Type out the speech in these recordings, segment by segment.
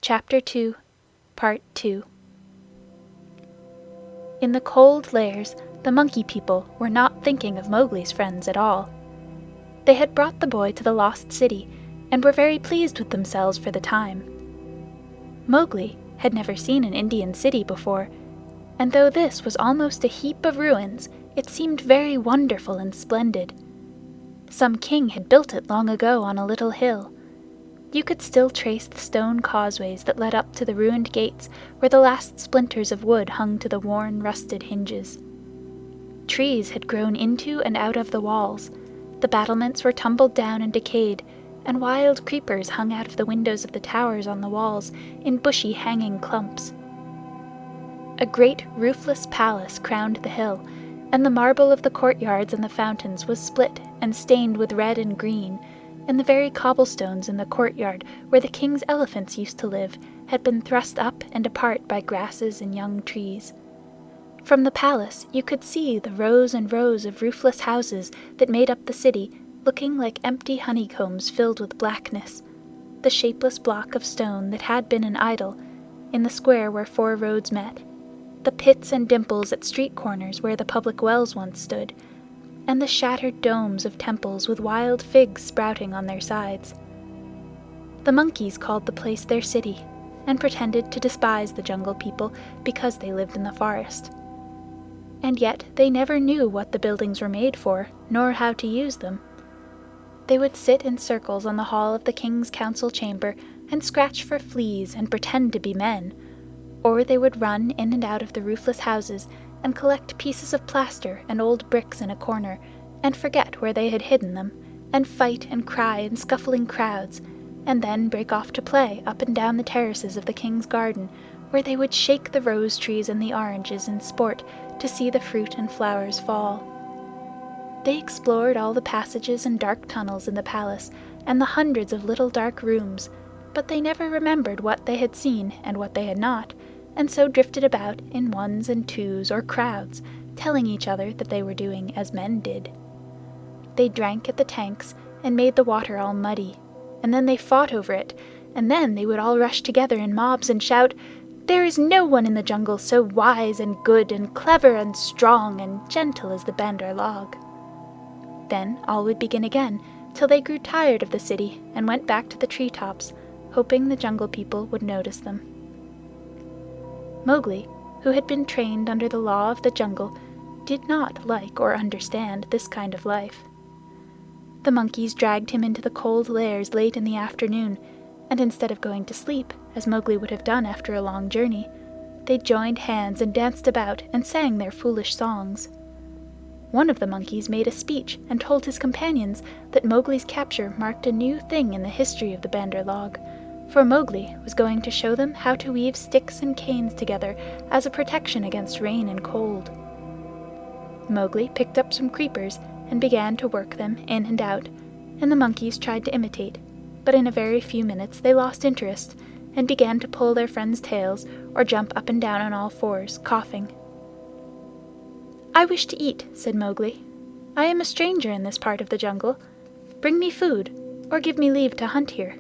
Chapter 2, Part 2. In the Cold Lairs, the Monkey People were not thinking of Mowgli's friends at all. They had brought the boy to the Lost City, and were very pleased with themselves for the time. Mowgli had never seen an Indian city before, and though this was almost a heap of ruins, it seemed very wonderful and splendid. Some king had built it long ago on a little hill. You could still trace the stone causeways that led up to the ruined gates where the last splinters of wood hung to the worn, rusted hinges. Trees had grown into and out of the walls, the battlements were tumbled down and decayed, and wild creepers hung out of the windows of the towers on the walls in bushy hanging clumps. A great roofless palace crowned the hill, and the marble of the courtyards and the fountains was split and stained with red and green, and the very cobblestones in the courtyard where the king's elephants used to live had been thrust up and apart by grasses and young trees. From the palace you could see the rows and rows of roofless houses that made up the city, looking like empty honeycombs filled with blackness, the shapeless block of stone that had been an idol in the square where four roads met, the pits and dimples at street corners where the public wells once stood, and the shattered domes of temples with wild figs sprouting on their sides. The monkeys called the place their city, and pretended to despise the Jungle People because they lived in the forest. And yet they never knew what the buildings were made for, nor how to use them. They would sit in circles on the hall of the king's council chamber and scratch for fleas and pretend to be men, or they would run in and out of the roofless houses and collect pieces of plaster and old bricks in a corner, and forget where they had hidden them, and fight and cry in scuffling crowds, and then break off to play up and down the terraces of the king's garden, where they would shake the rose trees and the oranges in sport to see the fruit and flowers fall. They explored all the passages and dark tunnels in the palace, and the hundreds of little dark rooms, but they never remembered what they had seen and what they had not, and so drifted about in ones and twos or crowds, telling each other that they were doing as men did. They drank at the tanks and made the water all muddy, and then they fought over it, and then they would all rush together in mobs and shout, "There is no one in the jungle so wise and good and clever and strong and gentle as the Bandar log." Then all would begin again, till they grew tired of the city and went back to the treetops, hoping the Jungle People would notice them. Mowgli, who had been trained under the law of the jungle, did not like or understand this kind of life. The monkeys dragged him into the Cold Lairs late in the afternoon, and instead of going to sleep, as Mowgli would have done after a long journey, they joined hands and danced about and sang their foolish songs. One of the monkeys made a speech and told his companions that Mowgli's capture marked a new thing in the history of the Bandar log, for Mowgli was going to show them how to weave sticks and canes together as a protection against rain and cold. Mowgli picked up some creepers and began to work them in and out, and the monkeys tried to imitate, but in a very few minutes they lost interest and began to pull their friends' tails or jump up and down on all fours, coughing. "I wish to eat," said Mowgli. "I am a stranger in this part of the jungle. Bring me food, or give me leave to hunt here."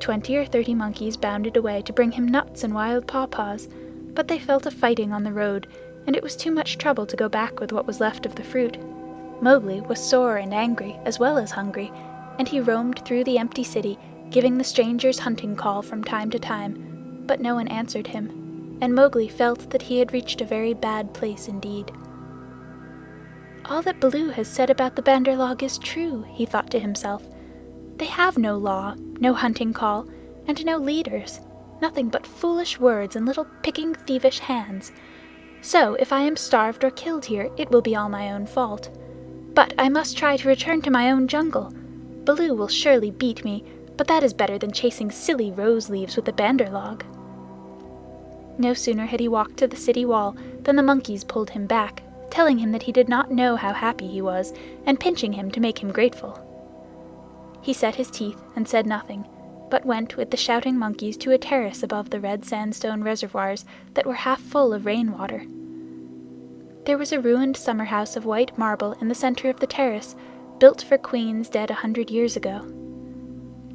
20 or 30 monkeys bounded away to bring him nuts and wild pawpaws, but they fell to fighting on the road, and it was too much trouble to go back with what was left of the fruit. Mowgli was sore and angry, as well as hungry, and he roamed through the empty city, giving the strangers' hunting call from time to time, but no one answered him, and Mowgli felt that he had reached a very bad place indeed. "All that Baloo has said about the Bandar log is true," he thought to himself. "They have no law, no hunting call, and no leaders, nothing but foolish words and little picking thievish hands. So if I am starved or killed here, it will be all my own fault. But I must try to return to my own jungle. Baloo will surely beat me, but that is better than chasing silly rose leaves with the Bandar log." No sooner had he walked to the city wall than the monkeys pulled him back, telling him that he did not know how happy he was, and pinching him to make him grateful. He set his teeth and said nothing, but went with the shouting monkeys to a terrace above the red sandstone reservoirs that were half full of rain-water. There was a ruined summer-house of white marble in the center of the terrace, built for queens dead 100 years ago.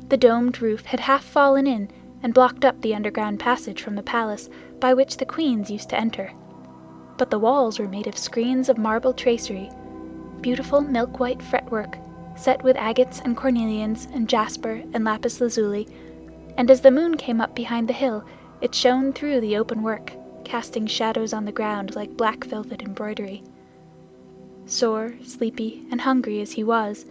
The domed roof had half fallen in, and blocked up the underground passage from the palace by which the queens used to enter. But the walls were made of screens of marble tracery, beautiful milk-white fretwork, set with agates and cornelians and jasper and lapis lazuli, and as the moon came up behind the hill, it shone through the open work, casting shadows on the ground like black velvet embroidery. Sore, sleepy, and hungry as he was,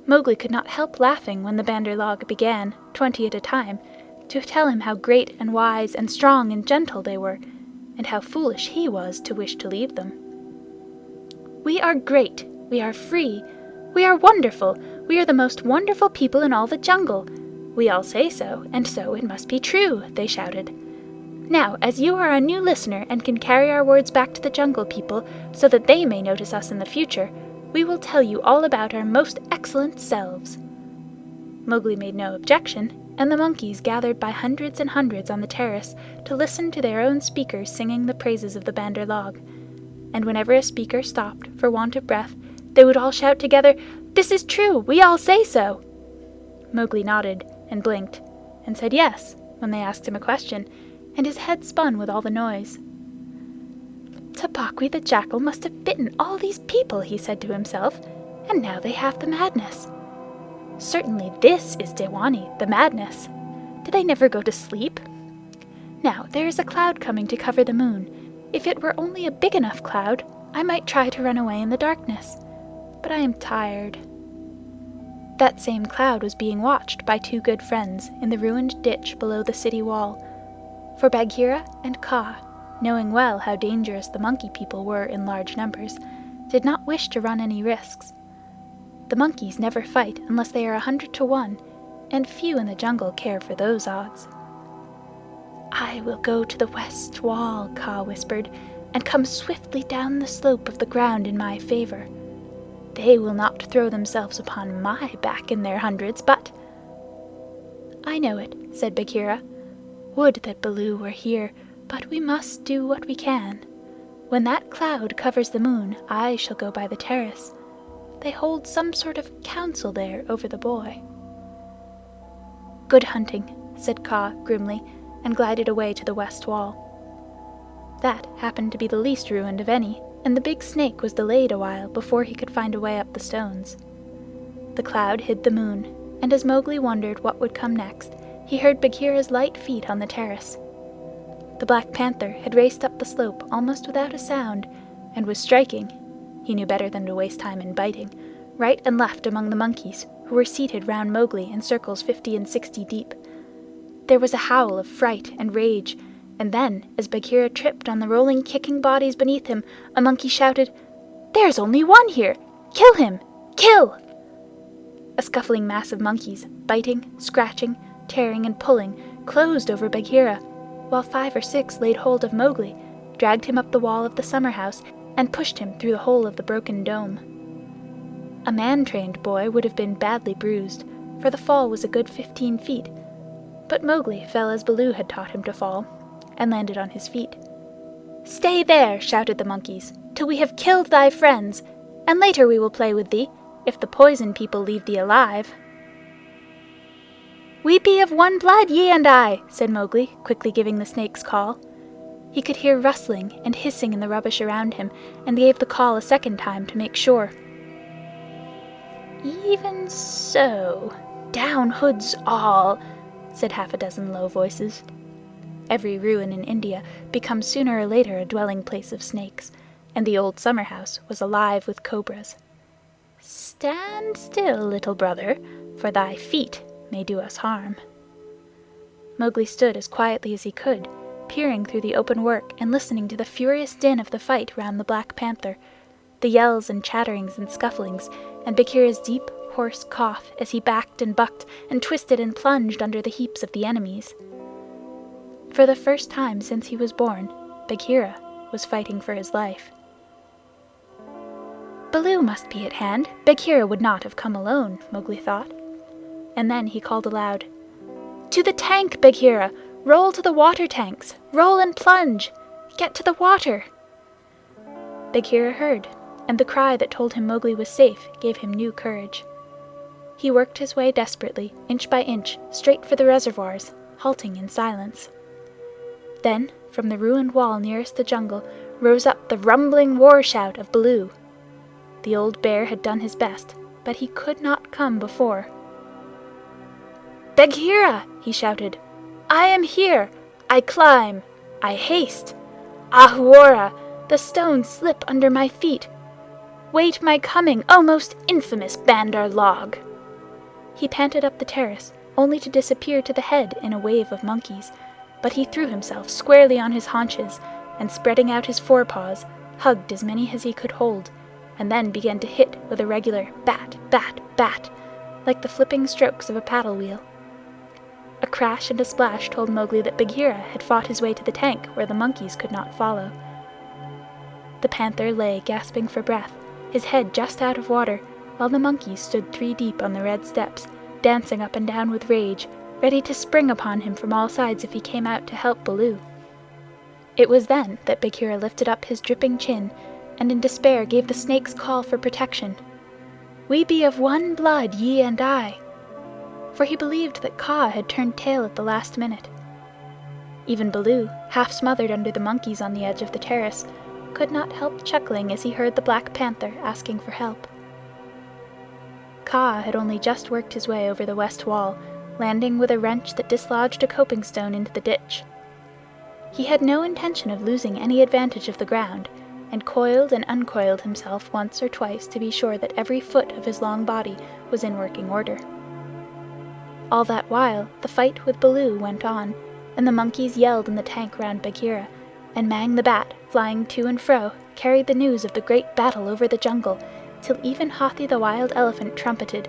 Mowgli could not help laughing when the Bandar log began, 20 at a time, to tell him how great and wise and strong and gentle they were, and how foolish he was to wish to leave them. "We are great, we are free, we are wonderful, we are the most wonderful people in all the jungle. We all say so, and so it must be true," they shouted. "Now, as you are a new listener and can carry our words back to the Jungle People so that they may notice us in the future, we will tell you all about our most excellent selves." Mowgli made no objection, and the monkeys gathered by hundreds and hundreds on the terrace to listen to their own speakers singing the praises of the Bandar log. And whenever a speaker stopped for want of breath, they would all shout together, "This is true! We all say so!" Mowgli nodded and blinked, and said yes when they asked him a question, and his head spun with all the noise. "Tabaqui the Jackal must have bitten all these people," he said to himself, "and now they have the madness. Certainly this is Dewani, the madness. Did they never go to sleep? Now there is a cloud coming to cover the moon. If it were only a big enough cloud, I might try to run away in the darkness. But I am tired." That same cloud was being watched by two good friends in the ruined ditch below the city wall, for Bagheera and Kaa, knowing well how dangerous the monkey people were in large numbers, did not wish to run any risks. The monkeys never fight unless they are 100 to 1, and few in the jungle care for those odds. "I will go to the west wall," Kaa whispered, "and come swiftly down the slope of the ground in my favor. They will not throw themselves upon my back in their hundreds, but—" "I know it," said Bagheera. "Would that Baloo were here, but we must do what we can. When that cloud covers the moon, I shall go by the terrace. They hold some sort of council there over the boy." "Good hunting," said Kaa grimly, and glided away to the west wall. That happened to be the least ruined of any, and the big snake was delayed a while before he could find a way up the stones. The cloud hid the moon, and as Mowgli wondered what would come next, he heard Bagheera's light feet on the terrace. The Black Panther had raced up the slope almost without a sound, and was striking — he knew better than to waste time in biting — right and left among the monkeys, who were seated round Mowgli in circles 50 and 60 deep. There was a howl of fright and rage, and then, as Bagheera tripped on the rolling, kicking bodies beneath him, a monkey shouted, "There's only one here! Kill him! Kill!" A scuffling mass of monkeys, biting, scratching, tearing, and pulling, closed over Bagheera, while 5 or 6 laid hold of Mowgli, dragged him up the wall of the summer house, and pushed him through the hole of the broken dome. A man-trained boy would have been badly bruised, for the fall was a good 15 feet, but Mowgli fell as Baloo had taught him to fall, and landed on his feet. "Stay there," shouted the monkeys, "till we have killed thy friends, and later we will play with thee, if the Poison People leave thee alive." "We be of one blood, ye and I," said Mowgli, quickly giving the snake's call. He could hear rustling and hissing in the rubbish around him, and gave the call a second time to make sure. "Even so, down hoods all," said half a dozen low voices. Every ruin in India becomes sooner or later a dwelling place of snakes, and the old summer house was alive with cobras. "Stand still, little brother, for thy feet may do us harm." Mowgli stood as quietly as he could, peering through the open work and listening to the furious din of the fight round the Black Panther, the yells and chatterings and scufflings, and Bagheera's deep, hoarse cough as he backed and bucked and twisted and plunged under the heaps of the enemies. For the first time since he was born, Bagheera was fighting for his life. Baloo must be at hand. Bagheera would not have come alone, Mowgli thought. And then he called aloud, "To the tank, Bagheera! Roll to the water tanks! Roll and plunge! Get to the water!" Bagheera heard, and the cry that told him Mowgli was safe gave him new courage. He worked his way desperately, inch by inch, straight for the reservoirs, halting in silence. Then, from the ruined wall nearest the jungle, rose up the rumbling war shout of Baloo. The old bear had done his best, but he could not come before. "Bagheera!" he shouted. "I am here! I climb! I haste! Ahuwora! The stones slip under my feet! Wait my coming, O most infamous Bandar log!" He panted up the terrace, only to disappear to the head in a wave of monkeys, but he threw himself squarely on his haunches, and spreading out his forepaws, hugged as many as he could hold, and then began to hit with a regular bat, bat, bat, like the flipping strokes of a paddle wheel. A crash and a splash told Mowgli that Bagheera had fought his way to the tank where the monkeys could not follow. The panther lay gasping for breath, his head just out of water, while the monkeys stood 3 deep on the red steps, dancing up and down with rage, ready to spring upon him from all sides if he came out to help Baloo. It was then that Bagheera lifted up his dripping chin, and in despair gave the snake's call for protection. "We be of one blood, ye and I," for he believed that Kaa had turned tail at the last minute. Even Baloo, half smothered under the monkeys on the edge of the terrace, could not help chuckling as he heard the Black Panther asking for help. Kaa had only just worked his way over the west wall, landing with a wrench that dislodged a coping stone into the ditch. He had no intention of losing any advantage of the ground, and coiled and uncoiled himself once or twice to be sure that every foot of his long body was in working order. All that while, the fight with Baloo went on, and the monkeys yelled in the tank round Bagheera, and Mang the Bat, flying to and fro, carried the news of the great battle over the jungle, till even Hathi the Wild Elephant trumpeted,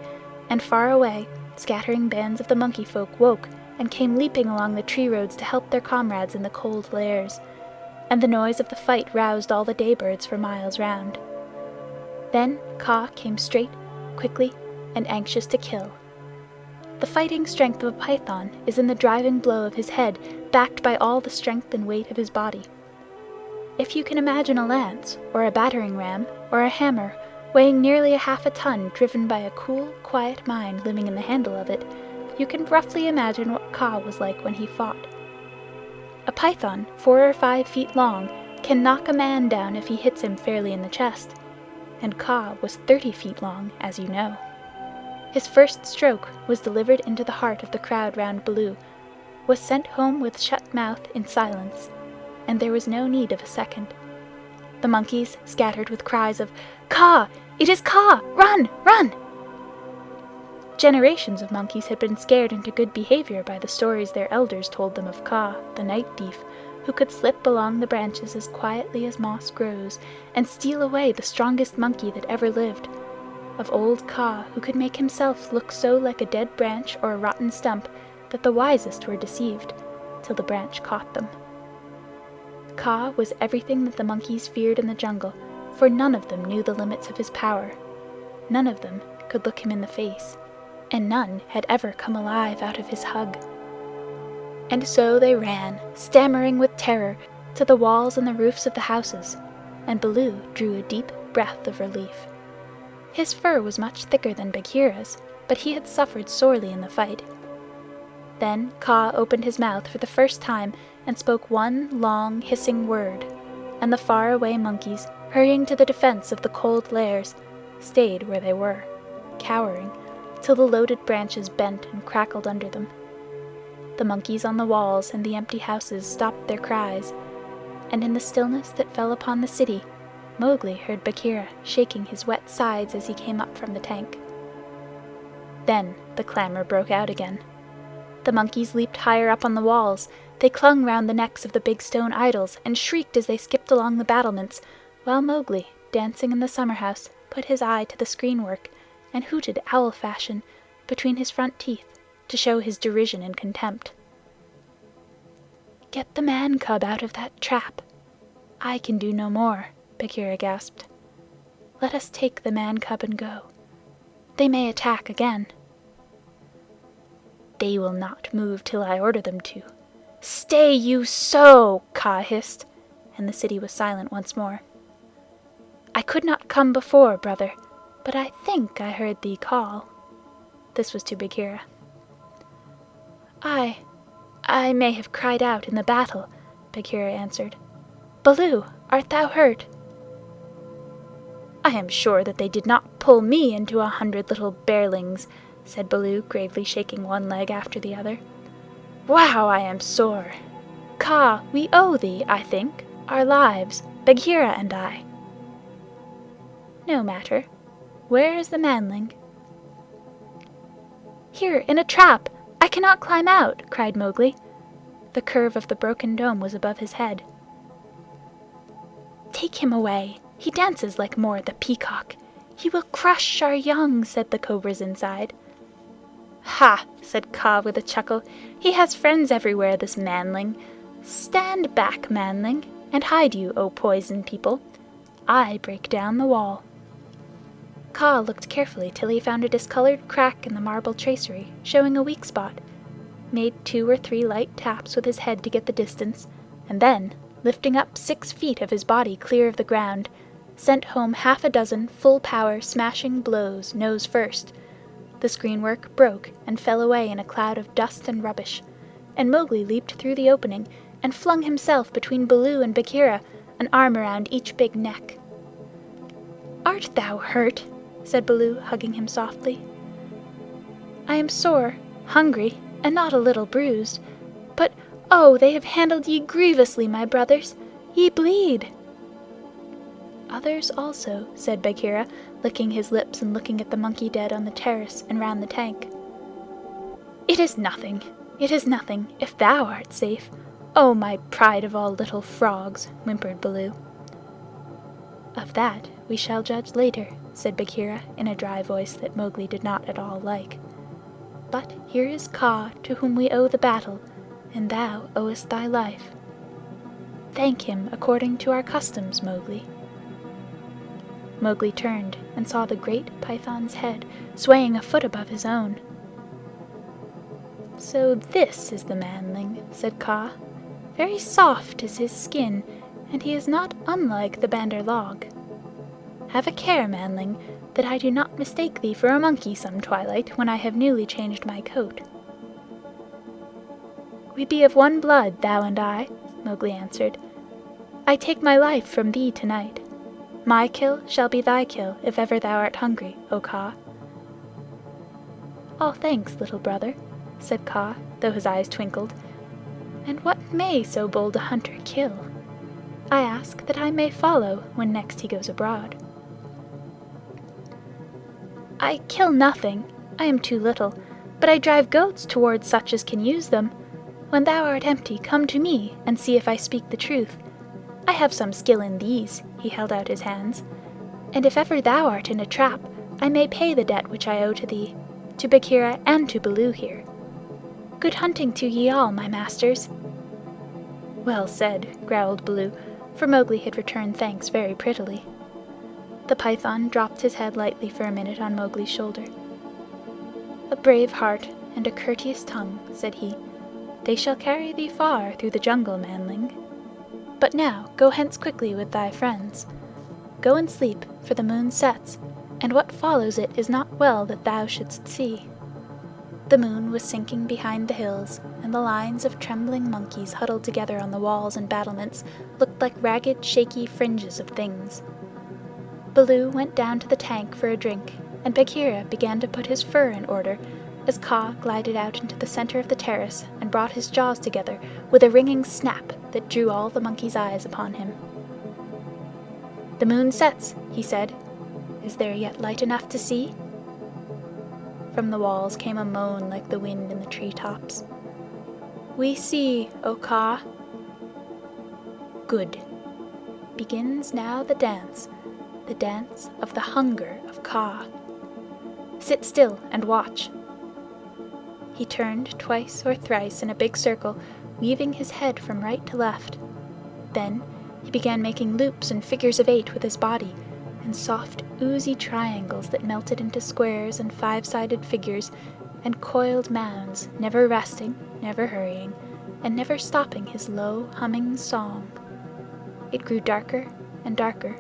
and far away, scattering bands of the monkey folk woke and came leaping along the tree roads to help their comrades in the cold lairs, and the noise of the fight roused all the daybirds for miles round. Then Kaa came straight, quickly, and anxious to kill. The fighting strength of a python is in the driving blow of his head, backed by all the strength and weight of his body. If you can imagine a lance, or a battering ram, or a hammer, weighing nearly a half a ton, driven by a cool, quiet mind living in the handle of it, you can roughly imagine what Kaa was like when he fought. A python, 4 or 5 feet long, can knock a man down if he hits him fairly in the chest, and Kaa was 30 feet long, as you know. His first stroke was delivered into the heart of the crowd round Baloo, was sent home with shut mouth in silence, and there was no need of a second. The monkeys scattered with cries of "Kaa! It is Kaa! Run! Run!" Generations of monkeys had been scared into good behavior by the stories their elders told them of Kaa, the night thief, who could slip along the branches as quietly as moss grows, and steal away the strongest monkey that ever lived, of old Kaa, who could make himself look so like a dead branch or a rotten stump that the wisest were deceived, till the branch caught them. Kaa was everything that the monkeys feared in the jungle, for none of them knew the limits of his power. None of them could look him in the face, and none had ever come alive out of his hug. And so they ran, stammering with terror, to the walls and the roofs of the houses, and Baloo drew a deep breath of relief. His fur was much thicker than Bagheera's, but he had suffered sorely in the fight. Then Kaa opened his mouth for the first time and spoke one long, hissing word, and the far-away monkeys, hurrying to the defense of the cold lairs, stayed where they were, cowering, till the loaded branches bent and crackled under them. The monkeys on the walls and the empty houses stopped their cries, and in the stillness that fell upon the city, Mowgli heard Bagheera shaking his wet sides as he came up from the tank. Then the clamor broke out again. The monkeys leaped higher up on the walls. They clung round the necks of the big stone idols and shrieked as they skipped along the battlements, while Mowgli, dancing in the summer-house, put his eye to the screen-work and hooted owl-fashion between his front teeth to show his derision and contempt. "Get the man-cub out of that trap. I can do no more," Bagheera gasped. "Let us take the man-cub and go. They may attack again." "They will not move till I order them to. Stay you so!" Kaa hissed, and the city was silent once more. "I could not come before, brother, but I think I heard thee call." This was to Bagheera. I I may have cried out in the battle, Bagheera answered. Baloo, art thou hurt? I am sure that they did not pull me into 100 little bearlings, said Baloo, gravely shaking one leg after the other. Wow, I am sore. Kaa, we owe thee, I think, our lives, Bagheera and I. No matter. Where is the manling? Here, in a trap. I cannot climb out, cried Mowgli. The curve of the broken dome was above his head. Take him away. He dances like Mor the Peacock. He will crush our young, said the cobras inside. Ha, said Kaa with a chuckle. He has friends everywhere, this manling. Stand back, manling, and hide you, O poison people. I break down the wall. Kaa looked carefully till he found a discolored crack in the marble tracery, showing a weak spot, made 2 or 3 light taps with his head to get the distance, and then, lifting up 6 feet of his body clear of the ground, sent home 6 full-power smashing blows, nose first. The screenwork broke and fell away in a cloud of dust and rubbish, and Mowgli leaped through the opening and flung himself between Baloo and Bagheera, an arm around each big neck. Art thou hurt? Said Baloo, hugging him softly. I am sore, hungry, and not a little bruised. But, oh, they have handled ye grievously, my brothers. Ye bleed. Others also, said Bagheera, licking his lips and looking at the monkey dead on the terrace and round the tank. It is nothing, if thou art safe. Oh, my pride of all little frogs, whimpered Baloo. Of that we shall judge later, said Bagheera in a dry voice that Mowgli did not at all like. But here is Kaa, to whom we owe the battle, and thou owest thy life. Thank him according to our customs, Mowgli. Mowgli turned and saw the great python's head swaying a foot above his own. So this is the manling, said Kaa. Very soft is his skin, and he is not unlike the Bandar log. Have a care, manling, that I do not mistake thee for a monkey some twilight when I have newly changed my coat. We be of one blood, thou and I, Mowgli answered. I take my life from thee tonight. My kill shall be thy kill if ever thou art hungry, O Kaa. All thanks, little brother, said Kaa, though his eyes twinkled. And what may so bold a hunter kill? I ask that I may follow when next he goes abroad. I kill nothing, I am too little, but I drive goats towards such as can use them. When thou art empty, come to me, and see if I speak the truth. I have some skill in these, he held out his hands, and if ever thou art in a trap, I may pay the debt which I owe to thee, to Bagheera and to Baloo here. Good hunting to ye all, my masters. Well said, growled Baloo, for Mowgli had returned thanks very prettily. The python dropped his head lightly for a minute on Mowgli's shoulder. A brave heart and a courteous tongue, said he. They shall carry thee far through the jungle, manling. But now go hence quickly with thy friends. Go and sleep, for the moon sets, and what follows it is not well that thou shouldst see. The moon was sinking behind the hills, and the lines of trembling monkeys huddled together on the walls and battlements looked like ragged, shaky fringes of things. Baloo went down to the tank for a drink, and Bagheera began to put his fur in order as Kaa glided out into the center of the terrace and brought his jaws together with a ringing snap that drew all the monkeys' eyes upon him. The moon sets, he said. Is there yet light enough to see? From the walls came a moan like the wind in the tree-tops. We see, O Kaa. Good. Begins now the dance of the hunger of Kaa. Sit still and watch. He turned twice or thrice in a big circle, weaving his head from right to left. Then he began making loops and figures of 8 with his body, and soft, oozy triangles that melted into squares and 5-sided figures, and coiled mounds, never resting, never hurrying, and never stopping his low, humming song. It grew darker and darker,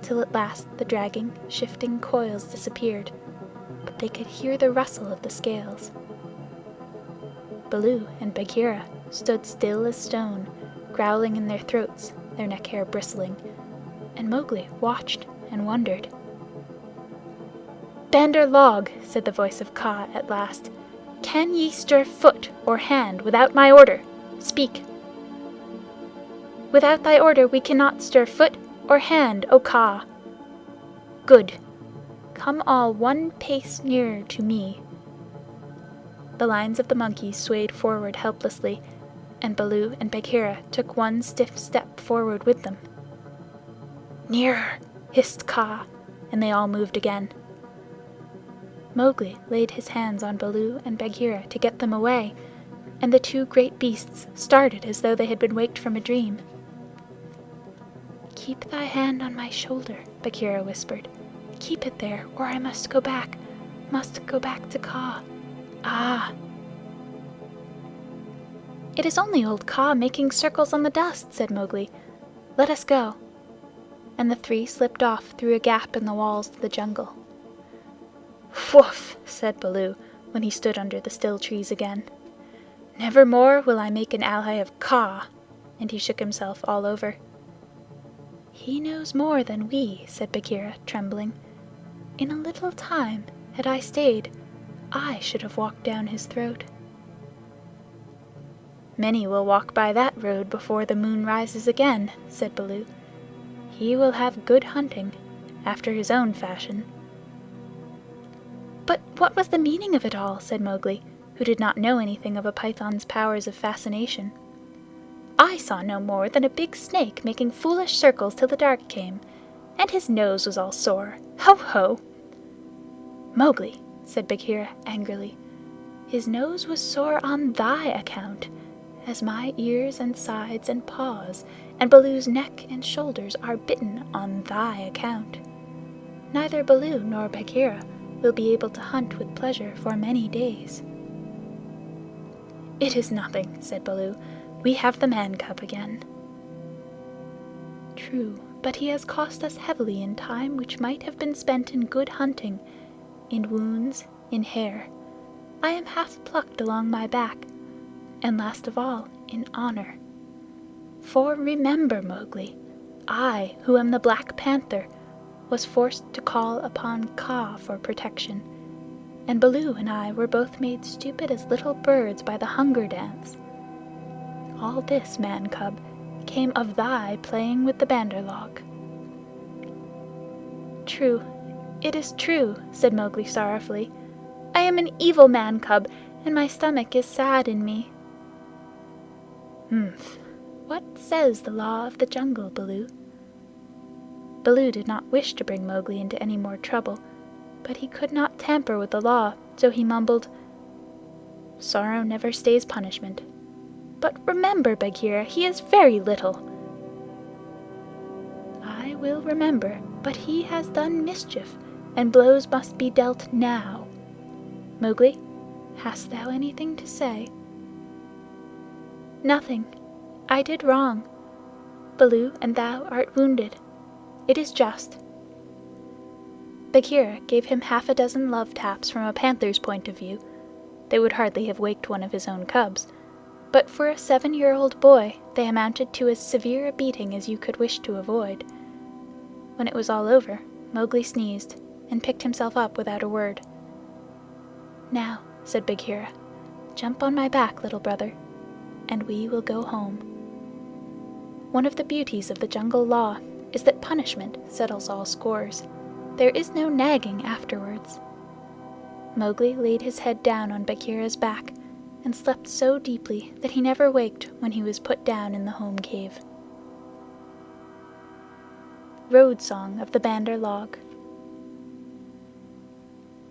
till at last the dragging, shifting coils disappeared, but they could hear the rustle of the scales. Baloo and Bagheera stood still as stone, growling in their throats, their neck hair bristling, and Mowgli watched and wondered. "Bandar log," said the voice of Kaa at last, "can ye stir foot or hand without my order? Speak." "Without thy order we cannot stir foot or hand, O Kaa." "Good. Come all one pace nearer to me." The lines of the monkeys swayed forward helplessly, and Baloo and Bagheera took one stiff step forward with them. "Nearer!" hissed Kaa, and they all moved again. Mowgli laid his hands on Baloo and Bagheera to get them away, and the two great beasts started as though they had been waked from a dream. "Keep thy hand on my shoulder," Bagheera whispered. "Keep it there, or I must go back to Kaa. Ah!" "It is only old Kaa making circles on the dust," said Mowgli. "Let us go." And the three slipped off through a gap in the walls to the jungle. "Woof!" said Baloo, when he stood under the still trees again. "Never more will I make an ally of Kaa," and he shook himself all over. "He knows more than we," said Bagheera, trembling. "In a little time, had I stayed, I should have walked down his throat." "Many will walk by that road before the moon rises again," said Baloo. "He will have good hunting, after his own fashion." "But what was the meaning of it all?" said Mowgli, who did not know anything of a python's powers of fascination. "I saw no more than a big snake making foolish circles till the dark came, and his nose was all sore. Ho ho!" "Mowgli," said Bagheera angrily, "his nose was sore on thy account, as my ears and sides and paws and Baloo's neck and shoulders are bitten on thy account. Neither Baloo nor Bagheera will be able to hunt with pleasure for many days." "It is nothing," said Baloo. "We have the man cub again." "True, but he has cost us heavily in time which might have been spent in good hunting, in wounds, in hair. I am half plucked along my back, and last of all, in honor. For remember, Mowgli, I, who am the Black Panther, was forced to call upon Kaa for protection, and Baloo and I were both made stupid as little birds by the Hunger Dance. All this, man cub, came of thy playing with the Bandar log." "True, it is true," said Mowgli sorrowfully. "I am an evil man cub, and my stomach is sad in me." "Humph! What says the Law of the Jungle, Baloo?" Baloo did not wish to bring Mowgli into any more trouble, but he could not tamper with the law, so he mumbled, "Sorrow never stays punishment. But remember, Bagheera, he is very little." "I will remember, but he has done mischief, and blows must be dealt now. Mowgli, hast thou anything to say?" "Nothing. I did wrong. Baloo and thou art wounded. It is just." Bagheera gave him half a dozen love taps from a panther's point of view. They would hardly have waked one of his own cubs, but for a 7-year-old boy they amounted to as severe a beating as you could wish to avoid. When it was all over, Mowgli sneezed and picked himself up without a word. "Now," said Bagheera, "jump on my back, little brother, and we will go home. One of the beauties of the jungle law is that punishment settles all scores. There is no nagging afterwards." Mowgli laid his head down on Bagheera's back and slept so deeply that he never waked when he was put down in the home cave. Road Song of the Bandar log.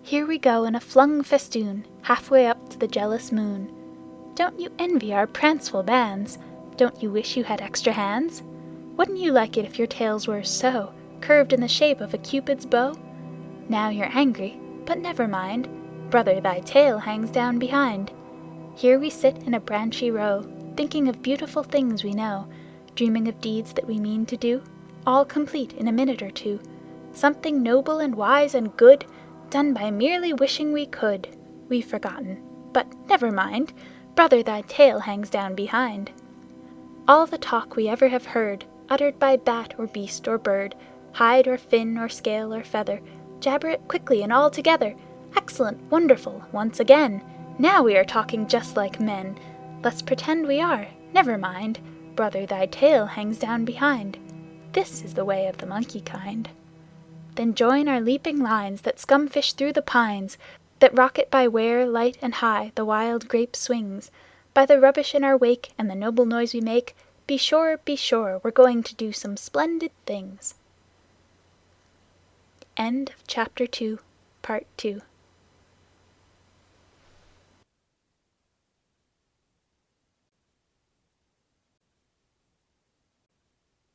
Here we go in a flung festoon, halfway up to the jealous moon. Don't you envy our pranceful bands? Don't you wish you had extra hands? Wouldn't you like it if your tails were so, curved in the shape of a Cupid's bow? Now you're angry, but never mind, brother, thy tail hangs down behind. Here we sit in a branchy row, thinking of beautiful things we know, dreaming of deeds that we mean to do, all complete in a minute or two. Something noble and wise and good, done by merely wishing we could. We've forgotten, but never mind. Brother, thy tail hangs down behind. All the talk we ever have heard, uttered by bat or beast or bird, hide or fin or scale or feather, jabber it quickly and all together. Excellent, wonderful, once again! Now we are talking just like men. Let's pretend we are. Never mind. Brother, thy tail hangs down behind. This is the way of the monkey kind. Then join our leaping lines that scumfish through the pines, that rocket by where, light and high, the wild grape swings. By the rubbish in our wake and the noble noise we make, be sure, we're going to do some splendid things. End of Chapter 2, Part 2.